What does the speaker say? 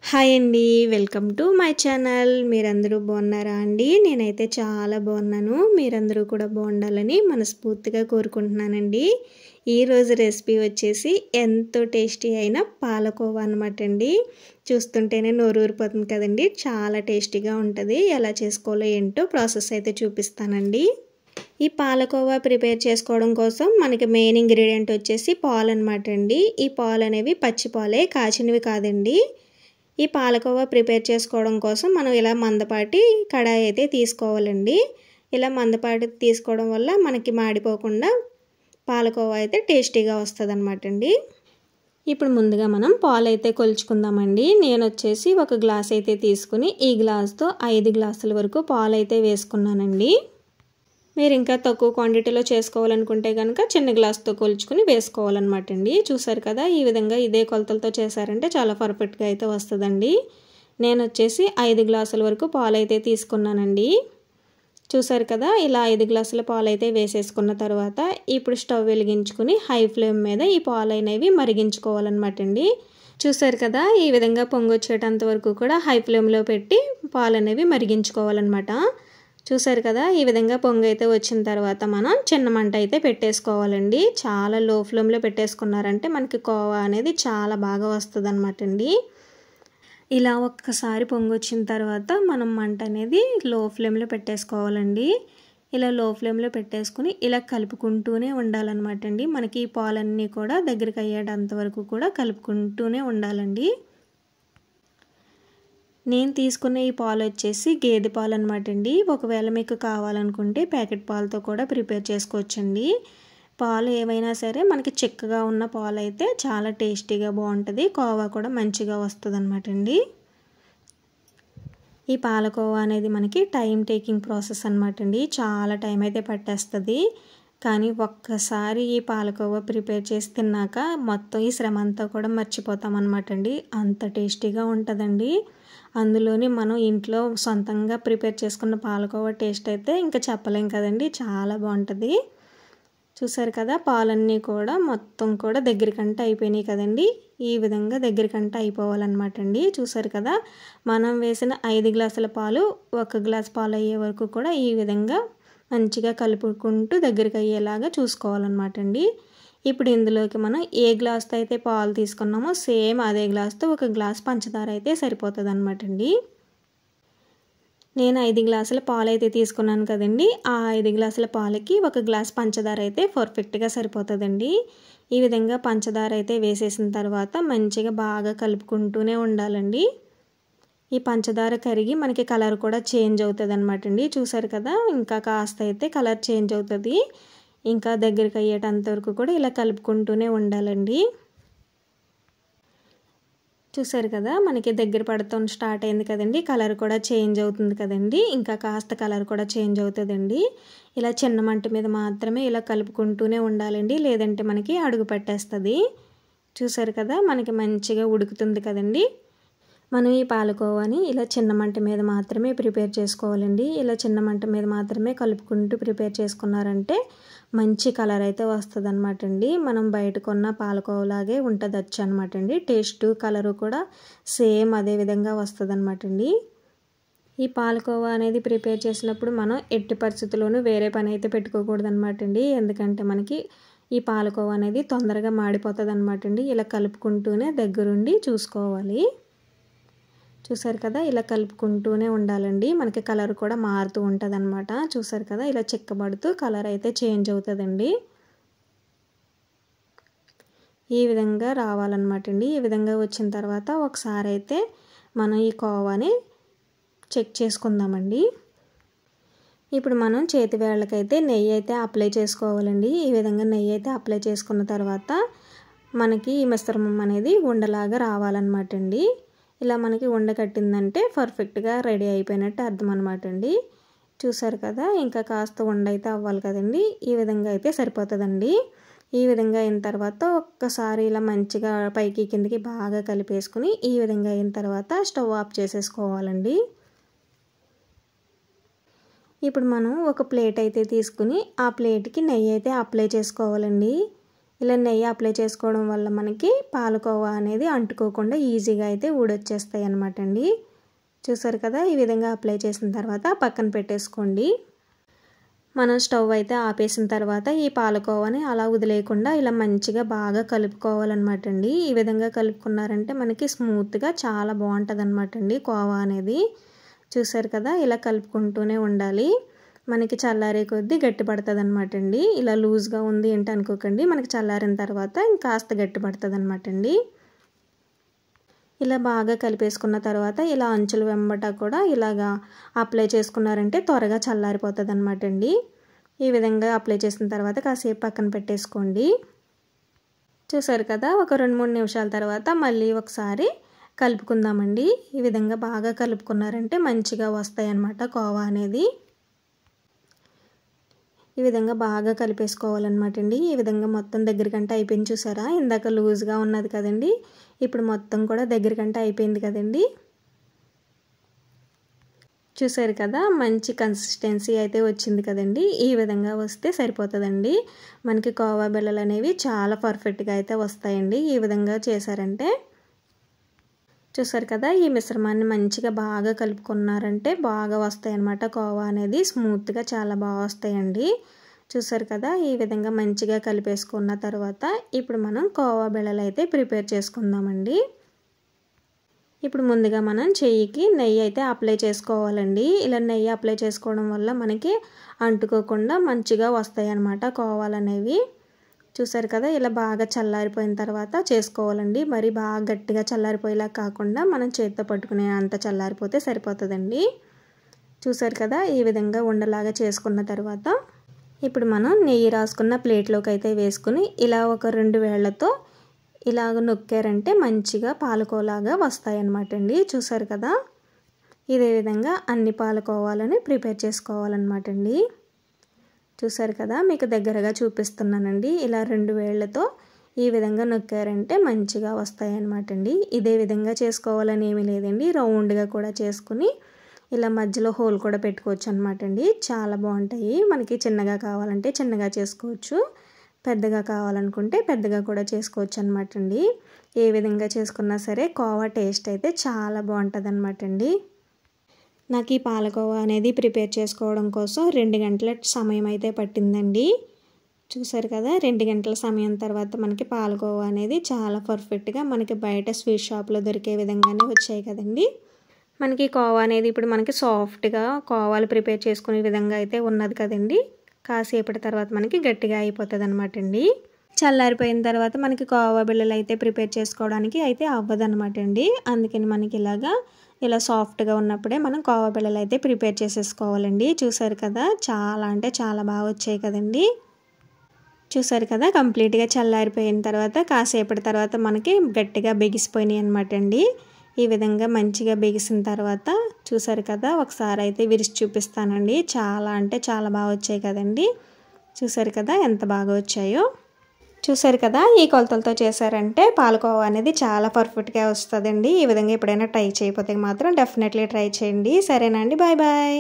Hi అండి, welcome to my channel. మీరందరూ బాగున్నారా అండి? నేనైతే చాలా బాగున్నాను. మీరందరూ కూడా బాగుండాలని మనస్ఫూర్తిగా కోరుకుంటున్నానండి. ఈరోజు రెసిపీ వచ్చేసి ఎంతో టేస్టీ అయిన పాలకోవా అనమాట అండి. చూస్తుంటేనే నోరు ఊరిపోతుంది కదండి. చాలా టేస్టీగా ఉంటుంది. ఎలా చేసుకోవాలో ఏంటో ప్రాసెస్ అయితే చూపిస్తానండి. ఈ పాలకోవా ప్రిపేర్ చేసుకోవడం కోసం మనకి మెయిన్ ఇంగ్రీడియంట్ వచ్చేసి పాలు అనమాట అండి. ఈ పాలు అనేవి పచ్చి పాలే, కాచినవి కాదండి. ఈ పాలకోవా ప్రిపేర్ చేసుకోవడం కోసం మనం ఇలా మందపాటి కడాయి అయితే తీసుకోవాలండి. ఇలా మందపాటి తీసుకోవడం వల్ల మనకి మాడిపోకుండా పాలకోవా అయితే టేస్టీగా వస్తుంది అనమాట అండి. ఇప్పుడు ముందుగా మనం పాలు అయితే కొలుచుకుందామండి. నేను వచ్చేసి ఒక గ్లాస్ అయితే తీసుకుని ఈ గ్లాస్తో 5 గ్లాసుల వరకు పాలు అయితే వేసుకున్నానండి. మీరు ఇంకా తక్కువ క్వాంటిటీలో చేసుకోవాలనుకుంటే కనుక చిన్న గ్లాస్తో కొలుచుకుని వేసుకోవాలన్నమాట అండి. చూసారు కదా, ఈ విధంగా ఇదే కొలతలతో చేశారంటే చాలా పర్ఫెక్ట్గా అయితే వస్తుందండి. నేను వచ్చేసి 5 గ్లాసుల వరకు పాలు అయితే తీసుకున్నానండి. చూసారు కదా, ఇలా 5 గ్లాసుల పాలు అయితే వేసేసుకున్న తర్వాత ఇప్పుడు స్టవ్ వెలిగించుకుని హై ఫ్లేమ్ మీద ఈ పాలు అనేవి మరిగించుకోవాలన్నమాట అండి. చూసారు కదా, ఈ విధంగా పొంగొచ్చేటంత వరకు కూడా హై ఫ్లేమ్లో పెట్టి పాలు అనేవి మరిగించుకోవాలన్నమాట. చూసారు కదా, ఈ విధంగా పొంగు అయితే వచ్చిన తర్వాత మనం చిన్న మంట అయితే పెట్టేసుకోవాలండి. చాలా లో ఫ్లేమ్లో పెట్టేసుకున్నారంటే మనకి కోవా అనేది చాలా బాగా వస్తుంది అనమాట అండి. ఇలా ఒక్కసారి పొంగు వచ్చిన తర్వాత మనం మంట అనేది లో ఫ్లేమ్లో పెట్టేసుకోవాలండి. ఇలా లో ఫ్లేమ్లో పెట్టేసుకుని ఇలా కలుపుకుంటూనే ఉండాలన్నమాట అండి. మనకి ఈ పాలన్నీ కూడా దగ్గరికి అయ్యేటంత వరకు కూడా కలుపుకుంటూనే ఉండాలండి. నేను తీసుకున్న ఈ పాలు వచ్చేసి గేదె పాలు అనమాట అండి. ఒకవేళ మీకు కావాలనుకుంటే ప్యాకెట్ పాలతో కూడా ప్రిపేర్ చేసుకోవచ్చండి. పాలు ఏవైనా సరే మనకి చిక్కగా ఉన్న పాలు అయితే చాలా టేస్టీగా బాగుంటుంది. కోవా కూడా మంచిగా వస్తుంది అనమాట అండి. ఈ పాలకోవా అనేది మనకి టైం టేకింగ్ ప్రాసెస్ అనమాట అండి. చాలా టైం అయితే పట్టేస్తుంది. కానీ ఒక్కసారి ఈ పాలకోవా ప్రిపేర్ చేసి తిన్నాక మొత్తం ఈ శ్రమ అంతా కూడా మర్చిపోతాం అనమాట అండి. అంత టేస్టీగా ఉంటుందండి. అందులోని మనం ఇంట్లో సొంతంగా ప్రిపేర్ చేసుకున్న పాలకోవా టేస్ట్ అయితే ఇంకా చెప్పలేం కదండి. చాలా బాగుంటుంది. చూసారు కదా, పాలన్నీ కూడా మొత్తం కూడా దగ్గరికంటే అయిపోయినాయి కదండి. ఈ విధంగా దగ్గరికంటే అయిపోవాలన్నమాట అండి. చూసారు కదా, మనం వేసిన 5 గ్లాసుల పాలు 1 గ్లాస్ పాలు అయ్యే వరకు కూడా ఈ విధంగా మంచిగా కలుపుకుంటూ దగ్గరికి అయ్యేలాగా చూసుకోవాలన్నమాట అండి. ఇప్పుడు ఇందులోకి మనం ఏ గ్లాస్తో అయితే పాలు తీసుకున్నామో సేమ్ అదే గ్లాస్తో 1 గ్లాస్ పంచదార అయితే సరిపోతుంది అనమాట అండి. నేను 5 గ్లాసుల పాలు అయితే తీసుకున్నాను కదండి. ఆ 5 గ్లాసుల పాలకి 1 గ్లాస్ పంచదార అయితే పర్ఫెక్ట్గా సరిపోతుందండి. ఈ విధంగా పంచదార అయితే వేసేసిన తర్వాత మంచిగా బాగా కలుపుకుంటూనే ఉండాలండి. ఈ పంచదార కరిగి మనకి కలర్ కూడా చేంజ్ అవుతుంది అనమాట అండి. చూసారు కదా, ఇంకా కాస్త అయితే కలర్ చేంజ్ అవుతుంది. ఇంకా దగ్గరికి అయ్యేటంత వరకు కూడా ఇలా కలుపుకుంటూనే ఉండాలండి. చూసారు కదా, మనకి దగ్గర పడతాం స్టార్ట్ అయింది కదండి. కలర్ కూడా చేంజ్ అవుతుంది కదండి. ఇంకా కాస్త కలర్ కూడా చేంజ్ అవుతుందండి. ఇలా చిన్న మంట మీద మాత్రమే ఇలా కలుపుకుంటూనే ఉండాలండి, లేదంటే మనకి అడుగు పట్టేస్తుంది. చూసారు కదా, మనకి మంచిగా ఉడుకుతుంది కదండి. మనం ఈ పాలకోవాని ఇలా చిన్న మంట మీద మాత్రమే ప్రిపేర్ చేసుకోవాలండి. ఇలా చిన్న మంట మీద మాత్రమే కలుపుకుంటూ ప్రిపేర్ చేసుకున్నారంటే మంచి కలర్ అయితే వస్తుంది అనమాట అండి. మనం బయట కొన్న పాలకోవలాగే ఉంటుంది వచ్చి అనమాట అండి. టేస్ట్ కలరు కూడా సేమ్ అదే విధంగా వస్తుంది అనమాట అండి. ఈ పాలకోవా అనేది ప్రిపేర్ చేసినప్పుడు మనం ఎట్టి పరిస్థితుల్లోనూ వేరే పని అయితే పెట్టుకోకూడదు అనమాట అండి. ఎందుకంటే మనకి ఈ పాలకోవా అనేది తొందరగా మాడిపోతుంది అనమాట అండి. ఇలా కలుపుకుంటూనే దగ్గరుండి చూసుకోవాలి. చూసారు కదా, ఇలా కలుపుకుంటూనే ఉండాలండి. మనకి కలర్ కూడా మారుతూ ఉంటుంది అనమాట. చూసారు కదా, ఇలా చిక్కబడుతూ కలర్ అయితే చేంజ్ అవుతుందండి. ఈ విధంగా రావాలన్నమాట అండి. ఈ విధంగా వచ్చిన తర్వాత ఒకసారి అయితే మనం ఈ కోవాని చెక్ చేసుకుందామండి. ఇప్పుడు మనం చేతి వేళ్ళకైతే నెయ్యి అయితే అప్లై చేసుకోవాలండి. ఈ విధంగా నెయ్యి అయితే అప్లై చేసుకున్న తర్వాత మనకి ఈ మిశ్రమం అనేది ఉండలాగా రావాలన్నమాట అండి. ఇలా మనకి ఉండ కట్టిందంటే పర్ఫెక్ట్గా రెడీ అయిపోయినట్టు అర్థం అనమాట అండి. చూసారు కదా, ఇంకా కాస్త ఉండ అయితే అవ్వాలి కదండి. ఈ విధంగా అయితే సరిపోతుందండి. ఈ విధంగా అయిన తర్వాత ఒక్కసారి ఇలా మంచిగా పైకి కిందకి బాగా కలిపేసుకుని ఈ విధంగా అయిన తర్వాత స్టవ్ ఆఫ్ చేసేసుకోవాలండి. ఇప్పుడు మనం ఒక ప్లేట్ అయితే తీసుకుని ఆ ప్లేట్కి నెయ్యి అయితే అప్లై చేసుకోవాలండి. ఇలా నెయ్యి అప్లై చేసుకోవడం వల్ల మనకి పాలకోవా అనేది అంటుకోకుండా ఈజీగా అయితే ఊడొచ్చేస్తాయి అన్నమాట అండి. చూసారు కదా, ఈ విధంగా అప్లై చేసిన తర్వాత పక్కన పెట్టేసుకోండి. మనం స్టవ్ అయితే ఆపేసిన తర్వాత ఈ పాలకోవాని అలా వదిలేయకుండా ఇలా మంచిగా బాగా కలుపుకోవాలన్నమాట అండి. ఈ విధంగా కలుపుకున్నారంటే మనకి స్మూత్గా చాలా బాగుంటుంది అనమాట అండి కోవా అనేది. చూసారు కదా, ఇలా కలుపుకుంటూనే ఉండాలి. మనకి చల్లారే కొద్దీ గట్టి పడుతుంది అనమాట అండి. ఇలా లూజ్గా ఉంది ఏంటి అనుకోకండి, మనకి చల్లారిన తర్వాత ఇంకాస్త గట్టి పడుతుంది అనమాట అండి. ఇలా బాగా కలిపేసుకున్న తర్వాత ఇలా అంచుల వెంబట కూడా ఇలాగా అప్లై చేసుకున్నారంటే త్వరగా చల్లారిపోతుంది అనమాట అండి. ఈ విధంగా అప్లై చేసిన తర్వాత కాసేపు పక్కన పెట్టేసుకోండి. చూసారు కదా, ఒక 2-3 నిమిషాల తర్వాత మళ్ళీ ఒకసారి కలుపుకుందామండి. ఈ విధంగా బాగా కలుపుకున్నారంటే మంచిగా వస్తాయి అన్నమాట కోవా అనేది. ఈ విధంగా బాగా కలిపేసుకోవాలన్నమాట అండి. ఈ విధంగా మొత్తం దగ్గరికంటే అయిపోయింది. చూసారా, ఇందాక లూజ్గా ఉన్నది కదండి, ఇప్పుడు మొత్తం కూడా దగ్గరికంటే అయిపోయింది కదండి. చూసారు కదా, మంచి కన్సిస్టెన్సీ అయితే వచ్చింది కదండి. ఈ విధంగా వస్తే సరిపోతుందండి. మనకి కోవా బిళ్ళలు అనేవి చాలా పర్ఫెక్ట్గా అయితే వస్తాయండి ఈ విధంగా చేశారంటే. చూసారు కదా, ఈ మిశ్రమాన్ని మంచిగా బాగా కలుపుకున్నారంటే బాగా వస్తాయి అన్నమాట. కోవా అనేది స్మూత్గా చాలా బాగా వస్తాయండి. చూసారు కదా, ఈ విధంగా మంచిగా కలిపేసుకున్న తర్వాత ఇప్పుడు మనం కోవా బిళ్ళలు అయితే ప్రిపేర్ చేసుకుందామండి. ఇప్పుడు ముందుగా మనం చెయ్యికి నెయ్యి అయితే అప్లై చేసుకోవాలండి. ఇలా నెయ్యి అప్లై చేసుకోవడం వల్ల మనకి అంటుకోకుండా మంచిగా వస్తాయి అన్నమాట కోవాలు అనేవి. చూసారు కదా, ఇలా బాగా చల్లారిపోయిన తర్వాత చేసుకోవాలండి. మరి బాగా గట్టిగా చల్లారిపోయేలా కాకుండా మనం చేతితో పట్టుకునే అంత చల్లారిపోతే సరిపోతుందండి. చూసారు కదా, ఈ విధంగా ఉండలాగా చేసుకున్న తర్వాత ఇప్పుడు మనం నెయ్యి రాసుకున్న ప్లేట్లోకి అయితే వేసుకుని ఇలా ఒక 2 వేళ్లతో ఇలాగ నొక్కారంటే మంచిగా పాలకోలాగా వస్తాయి అన్నమాట అండి. చూసారు కదా, ఇదే విధంగా అన్ని పాలకోవాలని ప్రిపేర్ చేసుకోవాలన్నమాట అండి. చూసారు కదా, మీకు దగ్గరగా చూపిస్తున్నానండి. ఇలా 2 వేళ్లతో ఈ విధంగా నొక్కారంటే మంచిగా వస్తాయి అన్నమాట అండి. ఇదే విధంగా చేసుకోవాలని ఏమీ లేదండి, రౌండ్గా కూడా చేసుకుని ఇలా మధ్యలో హోల్ కూడా పెట్టుకోవచ్చు అన్నమాట అండి. చాలా బాగుంటాయి. మనకి చిన్నగా కావాలంటే చిన్నగా చేసుకోవచ్చు, పెద్దగా కావాలనుకుంటే పెద్దగా కూడా చేసుకోవచ్చు అన్నమాట అండి. ఏ విధంగా చేసుకున్నా సరే కోవా టేస్ట్ అయితే చాలా బాగుంటుంది అన్నమాట అండి. నాకు ఈ పాలకోవా అనేది ప్రిపేర్ చేసుకోవడం కోసం 2 గంటల సమయం అయితే పట్టిందండి. చూసారు కదా, 2 గంటల సమయం తర్వాత మనకి పాలకోవా అనేది చాలా పర్ఫెక్ట్గా మనకి బయట స్వీట్ షాప్లో దొరికే విధంగానే వచ్చాయి కదండి. మనకి కోవా అనేది ఇప్పుడు మనకి సాఫ్ట్గా కోవాలు ప్రిపేర్ చేసుకునే విధంగా అయితే ఉన్నది కదండి. కాసేపటి తర్వాత మనకి గట్టిగా అయిపోతుంది అనమాట అండి. చల్లారిపోయిన తర్వాత మనకి కోవా బిళ్ళలు అయితే ప్రిపేర్ చేసుకోవడానికి అయితే అవ్వదన్నమాట అండి. అందుకని మనకి ఇలా సాఫ్ట్గా ఉన్నప్పుడే మనం కోవా బిళ్ళలు అయితే ప్రిపేర్ చేసేసుకోవాలండి. చూసారు కదా, చాలా అంటే చాలా బాగా వచ్చాయి కదండి. చూసారు కదా, కంప్లీట్గా చల్లారిపోయిన తర్వాత కాసేపటి తర్వాత మనకి గట్టిగా బిగిసిపోయినాయి అనమాట అండి. ఈ విధంగా మంచిగా బిగిసిన తర్వాత చూసారు కదా, ఒకసారి అయితే విరిచి చూపిస్తానండి. చాలా అంటే చాలా బాగా వచ్చాయి కదండి. చూసారు కదా ఎంత బాగా వచ్చాయో. చూసారు కదా, ఈ కొలతలతో చేశారంటే పాలకోవా అనేది చాలా పర్ఫెక్ట్గా వస్తుందండి. ఈ విధంగా ఎప్పుడైనా ట్రై చేయకపోతే మాత్రం డెఫినెట్లీ ట్రై చేయండి. సరేనా అండి, బాయ్ బాయ్.